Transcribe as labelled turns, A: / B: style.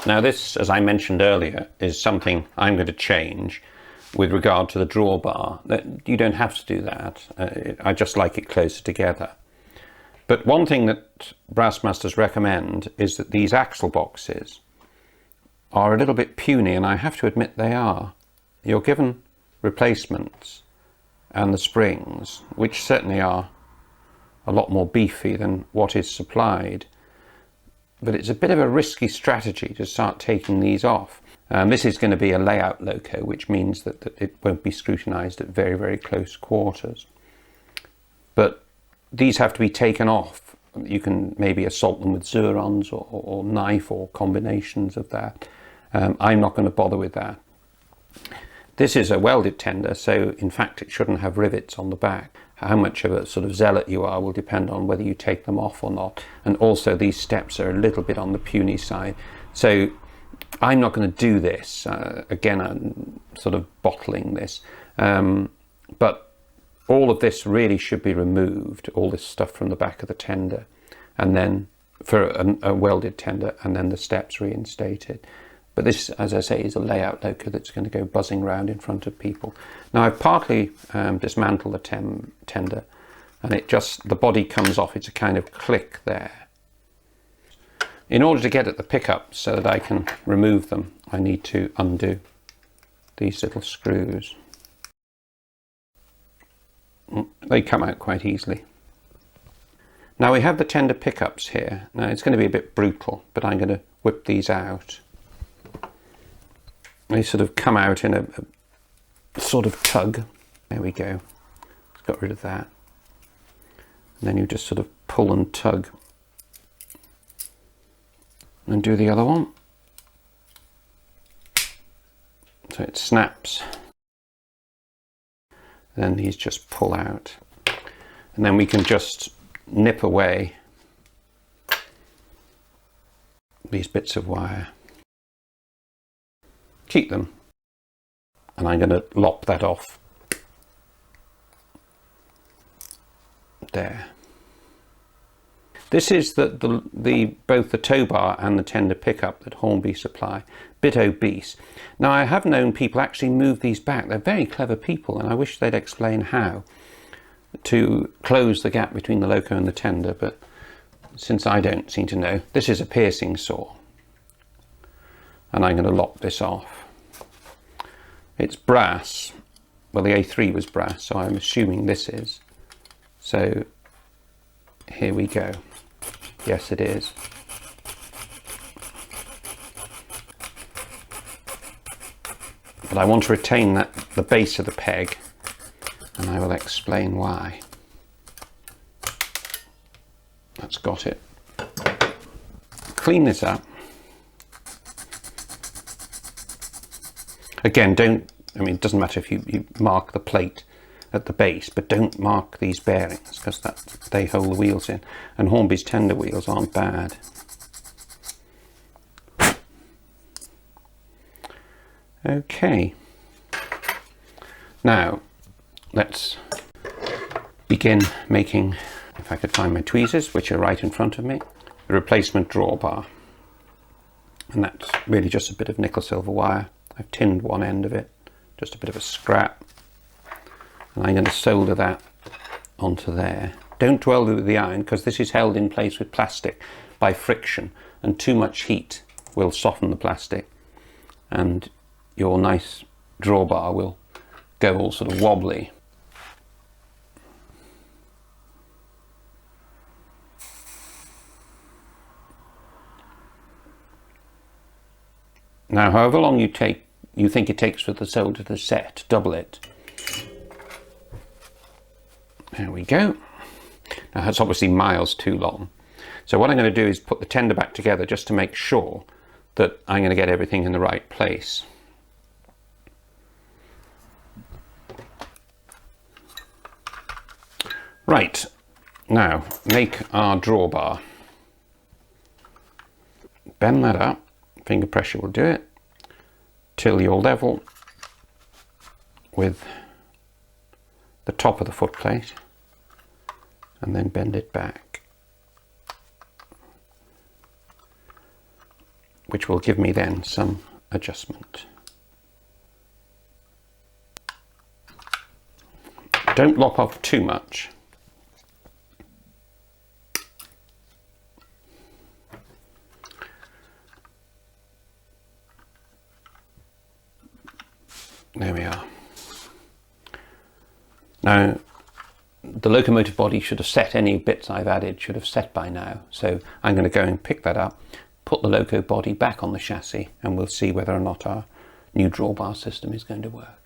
A: Now this, as I mentioned earlier, is something I'm going to change with regard to the drawbar. You don't have to do that. I just like it closer together. But one thing that brass masters recommend is that these axle boxes are a little bit puny, and I have to admit they are. You're given replacements and the springs, which certainly are a lot more beefy than what is supplied. But it's a bit of a risky strategy to start taking these off. This is going to be a layout loco, which means that it won't be scrutinized at very, very close quarters. But these have to be taken off. You can maybe assault them with zurons or knife or combinations of that. I'm not going to bother with that. This is a welded tender, so in fact it shouldn't have rivets on the back. How much of a sort of zealot you are will depend on whether you take them off or not. And also these steps are a little bit on the puny side. So I'm not going to do this. Again, I'm sort of bottling this. But all of this really should be removed, all this stuff from the back of the tender, and then for a welded tender, and then the steps reinstated. But this, as I say, is a layout loco that's going to go buzzing around in front of people. Now I've partly dismantled the tender, and the body comes off. It's a kind of click there. In order to get at the pickups so that I can remove them, I need to undo these little screws. They come out quite easily. Now we have the tender pickups here. Now it's going to be a bit brutal, but I'm going to whip these out. They sort of come out in a sort of tug. There we go. Just got rid of that. And then you just sort of pull and tug. And do the other one. So it snaps. Then these just pull out. And then we can just nip away these bits of wire. Keep them. And I'm going to lop that off. There. This is both the tow bar and the tender pickup that Hornby supply. Bit obese. Now I have known people actually move these back. They're very clever people, and I wish they'd explain how to close the gap between the loco and the tender, but since I don't seem to know, this is a piercing saw. And I'm going to lop this off. It's brass. Well, the A3 was brass, so I'm assuming this is. So here we go. Yes, it is. But I want to retain the base of the peg, and I will explain why. That's got it. Clean this up. Again, it doesn't matter if you mark the plate at the base, but don't mark these bearings, because they hold the wheels in. And Hornby's tender wheels aren't bad. Okay. Now, let's begin making, if I could find my tweezers, which are right in front of me, the replacement drawbar. And that's really just a bit of nickel silver wire. I've tinned one end of it, just a bit of a scrap. And I'm going to solder that onto there. Don't dwell with the iron, because this is held in place with plastic by friction, and too much heat will soften the plastic, and your nice drawbar will go all sort of wobbly. Now, however long you think it takes for the solder to set, double it. There we go. Now that's obviously miles too long. So what I'm going to do is put the tender back together just to make sure that I'm going to get everything in the right place. Right, now make our drawbar. Bend that up, finger pressure will do it, till you're level with the top of the foot plate, and then bend it back. which will give me then some adjustment. Don't lop off too much. There we are. Now, the locomotive body should have set, any bits I've added should have set by now. So I'm going to go and pick that up, put the loco body back on the chassis, and we'll see whether or not our new drawbar system is going to work.